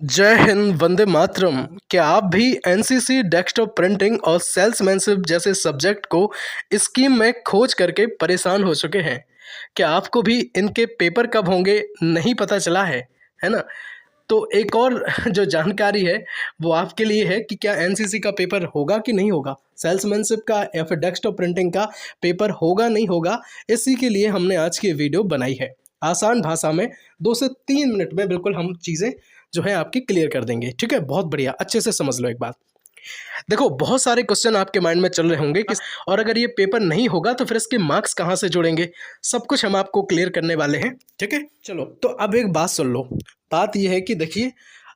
जय हिंद, वंदे मातरम। क्या आप भी एनसीसी, डेस्कटॉप प्रिंटिंग और सेल्समैनशिप जैसे सब्जेक्ट को स्कीम में खोज करके परेशान हो चुके हैं? क्या आपको भी इनके पेपर कब होंगे नहीं पता चला है ना? तो एक और जो जानकारी है वो आपके लिए है कि क्या एनसीसी का पेपर होगा कि नहीं होगा, सेल्समैनशिप का या फिर डेस्कटॉप प्रिंटिंग का पेपर होगा नहीं होगा। इसी के लिए हमने आज की वीडियो बनाई है। आसान भाषा में 2 से 3 मिनट में बिल्कुल हम चीज़ें जो है आपकी क्लियर कर देंगे। ठीक है, बहुत बढ़िया, अच्छे से समझ लो एक बात। देखो, बहुत सारे क्वेश्चन आपके माइंड में चल रहे होंगे कि और अगर ये पेपर नहीं होगा तो फिर इसके मार्क्स कहाँ से जोड़ेंगे। सब कुछ हम आपको क्लियर करने वाले हैं। ठीक है, चलो तो अब एक बात सुन लो। बात यह है कि देखिए,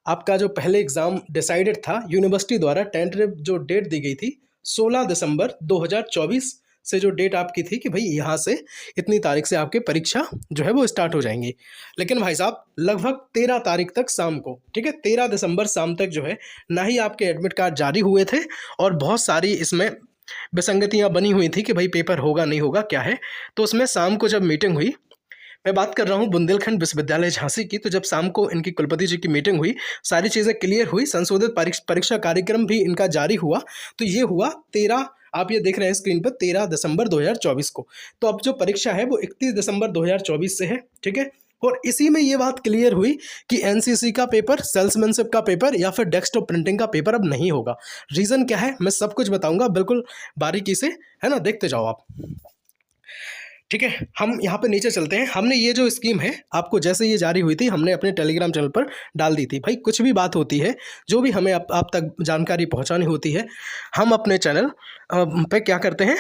आपका जो पहले एग्ज़ाम डिसाइडेड था यूनिवर्सिटी द्वारा, टेंटेटिव जो डेट दी गई थी 16 दिसंबर 2024 से, जो डेट आपकी थी कि भाई यहाँ से इतनी तारीख से आपकी परीक्षा जो है वो स्टार्ट हो जाएंगी। लेकिन भाई साहब, लगभग 13 तारीख तक शाम को, ठीक है, 13 दिसंबर शाम तक जो है ना ही आपके एडमिट कार्ड जारी हुए थे और बहुत सारी इसमें विसंगतियां बनी हुई थी कि भाई पेपर होगा नहीं होगा क्या है। तो उसमें शाम को जब मीटिंग हुई, मैं बात कर रहा हूँ बुंदेलखंड विश्वविद्यालय झांसी की, तो जब शाम को इनकी कुलपति जी की मीटिंग हुई, सारी चीज़ें क्लियर हुई, संशोधित परीक्षा कार्यक्रम भी इनका जारी हुआ। तो ये हुआ 13, आप ये देख रहे हैं स्क्रीन पर, 13 दिसंबर 2024 को। तो अब जो परीक्षा है वो 31 दिसंबर 2024 से है। ठीक है, और इसी में ये बात क्लियर हुई कि एनसीसी का पेपर, सेल्समैनशिप का पेपर या फिर डेस्कटॉप प्रिंटिंग का पेपर अब नहीं होगा। रीज़न क्या है मैं सब कुछ बताऊंगा बिल्कुल बारीकी से, है ना, देखते जाओ आप। ठीक है, हम यहाँ पे नीचे चलते हैं। हमने ये जो स्कीम है आपको जैसे ये जारी हुई थी, हमने अपने टेलीग्राम चैनल पर डाल दी थी। भाई कुछ भी बात होती है, जो भी हमें आप तक जानकारी पहुँचानी होती है, हम अपने चैनल पे क्या करते हैं,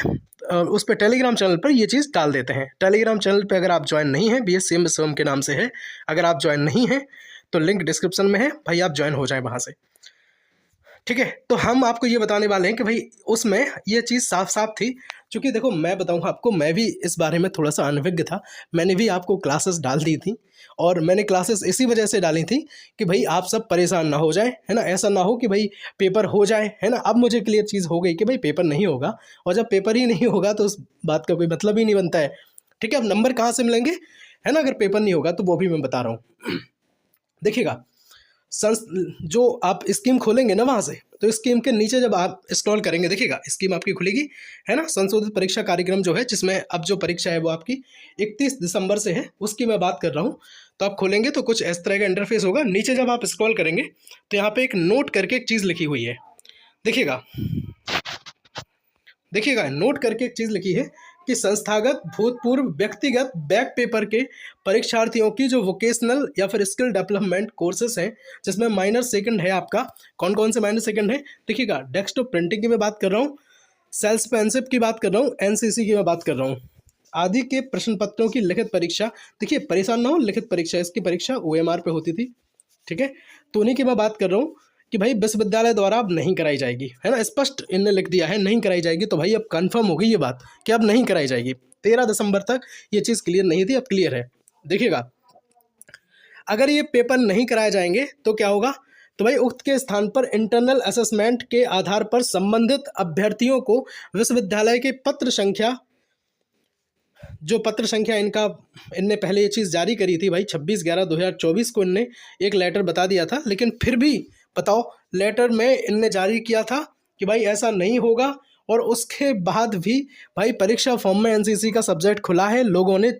उस पर टेलीग्राम चैनल पर ये चीज़ डाल देते हैं। टेलीग्राम चैनल पे अगर आप ज्वाइन नहीं हैं, BSCM विश्वम के नाम से है, अगर आप ज्वाइन नहीं हैं तो लिंक डिस्क्रिप्शन में है, भाई आप ज्वाइन हो जाएं वहाँ से। ठीक है, तो हम आपको ये बताने वाले हैं कि भाई उसमें ये चीज़ साफ साफ थी। क्योंकि देखो, मैं बताऊँ आपको, मैं भी इस बारे में थोड़ा सा अनभिज्ञ था। मैंने भी आपको क्लासेस डाल दी थी और मैंने क्लासेस इसी वजह से डाली थी कि भाई आप सब परेशान ना हो जाए, है ना। ऐसा ना हो कि भाई पेपर हो जाए, है ना। अब मुझे क्लियर चीज़ हो गई कि भाई पेपर नहीं होगा, और जब पेपर ही नहीं होगा तो उस बात का कोई मतलब ही नहीं बनता है। ठीक है, अब नंबर कहाँ से मिलेंगे, है ना, अगर पेपर नहीं होगा, तो वो भी मैं बता रहा हूँ। देखिएगा, संस जो आप स्कीम खोलेंगे ना वहाँ से, तो स्कीम के नीचे जब आप स्क्रॉल करेंगे, देखिएगा स्कीम आपकी खुलेगी, है ना। संशोधित परीक्षा कार्यक्रम जो है, जिसमें अब जो परीक्षा है वो आपकी 31 दिसंबर से है, उसकी मैं बात कर रहा हूँ। तो आप खोलेंगे तो कुछ इस तरह का इंटरफेस होगा। नीचे जब आप स्क्रॉल करेंगे तो यहाँ पे एक नोट करके एक चीज़ लिखी हुई है। देखिएगा, देखिएगा नोट करके एक चीज़ लिखी है कि संस्थागत, भूतपूर्व, व्यक्तिगत बैक पेपर के परीक्षार्थियों की जो वोकेशनल या फिर स्किल डेवलपमेंट कोर्सेस हैं, जिसमें माइनर सेकंड है आपका। कौन कौन से माइनर सेकंड है, देखिएगा, डेस्कटॉप प्रिंटिंग की मैं बात कर रहा हूँ, सेल्समैनशिप की बात कर रहा हूँ, एनसीसी की मैं बात कर रहा हूँ, आदि के प्रश्न पत्रों की लिखित परीक्षा। देखिए, परेशान ना हो, लिखित परीक्षा, इसकी परीक्षा OMR पे होती थी। ठीक है, तो उन्हीं की मैं बात कर रहा हूँ कि भाई विश्वविद्यालय द्वारा अब नहीं कराई जाएगी, है ना। स्पष्ट इनने लिख दिया है नहीं कराई जाएगी, तो भाई अब कंफर्म हो गई ये बात कि अब नहीं कराई जाएगी। 13 दिसंबर तक ये चीज़ क्लियर नहीं थी, अब क्लियर है। देखिएगा, अगर ये पेपर नहीं कराए जाएंगे तो क्या होगा, तो भाई उक्त के स्थान पर इंटरनल असेसमेंट के आधार पर संबंधित अभ्यर्थियों को विश्वविद्यालय के पत्र संख्या, जो पत्र संख्या इनका, इनने पहले ये चीज़ जारी करी थी भाई 26/11/2024 को, इनने एक लेटर बता दिया था। लेकिन फिर भी बताओ, लेटर में इनने जारी किया था कि भाई ऐसा नहीं होगा, और उसके बाद भी भाई परीक्षा फॉर्म में एनसीसी का सब्जेक्ट खुला है, लोगों ने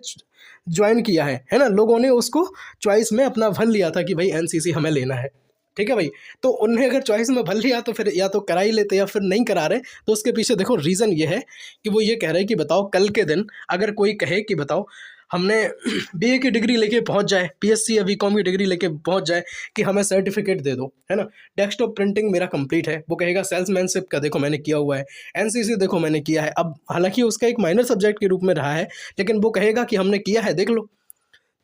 ज्वाइन किया है ना, लोगों ने उसको चॉइस में अपना भर लिया था कि भाई एनसीसी हमें लेना है। ठीक है भाई, तो उन्हें अगर चॉइस में भर लिया तो फिर या तो करा ही लेते या फिर नहीं करा रहे। तो उसके पीछे देखो रीज़न ये है कि वो ये कह रहे हैं कि बताओ, कल के दिन अगर कोई कहे कि बताओ हमने BA की डिग्री लेके पहुंच जाए, PSC या BCom की डिग्री लेके पहुंच जाए कि हमें सर्टिफिकेट दे दो, है ना, डेस्कटॉप प्रिंटिंग मेरा कंप्लीट है, वो कहेगा सेल्समैनशिप का देखो मैंने किया हुआ है, एनसीसी देखो मैंने किया है। अब हालांकि उसका एक माइनर सब्जेक्ट के रूप में रहा है, लेकिन वो कहेगा कि हमने किया है, देख लो।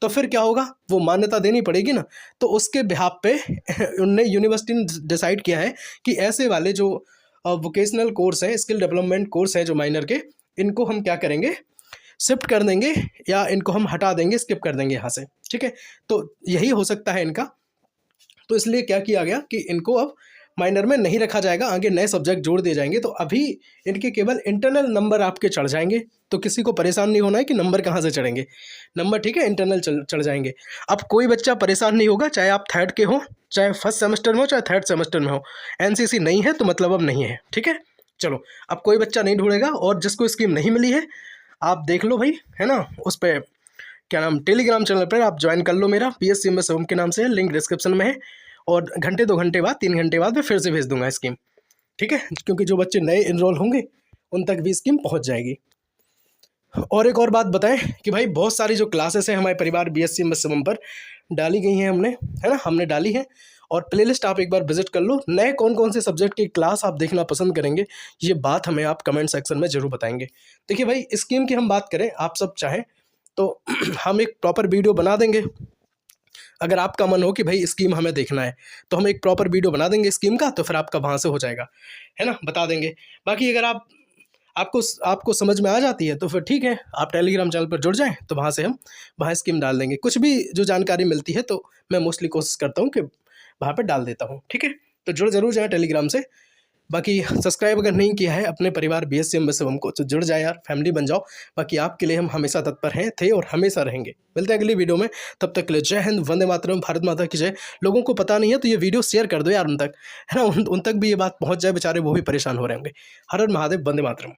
तो फिर क्या होगा, वो मान्यता देनी पड़ेगी ना। तो उसके बिहाफ पे उनने, यूनिवर्सिटी ने डिसाइड किया है कि ऐसे वाले जो वोकेशनल कोर्स हैं, स्किल डेवलपमेंट कोर्स हैं जो माइनर के, इनको हम क्या करेंगे, शिफ्ट कर देंगे, या इनको हम हटा देंगे, स्किप कर देंगे यहाँ से। ठीक है, तो यही हो सकता है इनका। तो इसलिए क्या किया गया कि इनको अब माइनर में नहीं रखा जाएगा, आगे नए सब्जेक्ट जोड़ दिए जाएंगे। तो अभी इनके केवल इंटरनल नंबर आपके चढ़ जाएंगे, तो किसी को परेशान नहीं होना है कि नंबर कहाँ से चढ़ेंगे। नंबर ठीक है इंटरनल चढ़ जाएंगे। अब कोई बच्चा परेशान नहीं होगा, चाहे आप थर्ड के हो, चाहे फर्स्ट सेमेस्टर में हो, चाहे थर्ड सेमेस्टर में हो। एनसीसी नहीं है तो मतलब अब नहीं है, ठीक है। चलो, अब कोई बच्चा नहीं ढूंढेगा। और जिसको स्कीम नहीं मिली है आप देख लो भाई, है ना, उस पर क्या नाम, टेलीग्राम चैनल पर आप ज्वाइन कर लो मेरा, PSCMS शिवम के नाम से है, लिंक डिस्क्रिप्शन में है। और घंटे 2 घंटे बाद 3 घंटे बाद मैं फिर से भेज दूंगा स्कीम, ठीक है, क्योंकि जो बच्चे नए इनरोल होंगे उन तक भी स्कीम पहुंच जाएगी। और एक और बात बताएं कि भाई बहुत सारी जो क्लासेस हैं हमारे परिवार BSCMS शिवम पर डाली गई हैं हमने, है ना, हमने डाली है। और प्लेलिस्ट आप एक बार विजिट कर लो। नए कौन कौन से सब्जेक्ट की क्लास आप देखना पसंद करेंगे, ये बात हमें आप कमेंट सेक्शन में जरूर बताएंगे। देखिए भाई, स्कीम की हम बात करें, आप सब चाहें तो हम एक प्रॉपर वीडियो बना देंगे। अगर आपका मन हो कि भाई स्कीम हमें देखना है तो हम एक प्रॉपर वीडियो बना देंगे स्कीम का, तो फिर आपका वहाँ से हो जाएगा, है ना, बता देंगे। बाकी अगर आपको आपको समझ में आ जाती है तो फिर ठीक है, आप टेलीग्राम चैनल पर जुड़ जाएं, तो वहाँ से हम वहाँ स्कीम डाल देंगे। कुछ भी जो जानकारी मिलती है तो मैं मोस्टली कोशिश करता हूँ कि वहाँ पर डाल देता हूँ, ठीक है। तो जुड़ जरूर जाएँ टेलीग्राम से। बाकी सब्सक्राइब अगर नहीं किया है अपने परिवार BSCMS शिवम को, तो जुड़ जाए यार, फैमिली बन जाओ। बाकी आपके लिए हम हमेशा तत्पर हैं, थे और हमेशा रहेंगे। मिलते हैं अगली वीडियो में, तब तक के लिए जय हिंद, वंदे मातरम, भारत माता की जय। लोगों को पता नहीं है तो ये वीडियो शेयर कर दो यार उन तक, है ना, उन तक भी ये बात पहुंच जाए, बेचारे वो भी परेशान हो रहे होंगे। हर हर महादेव, वंदे मातरम।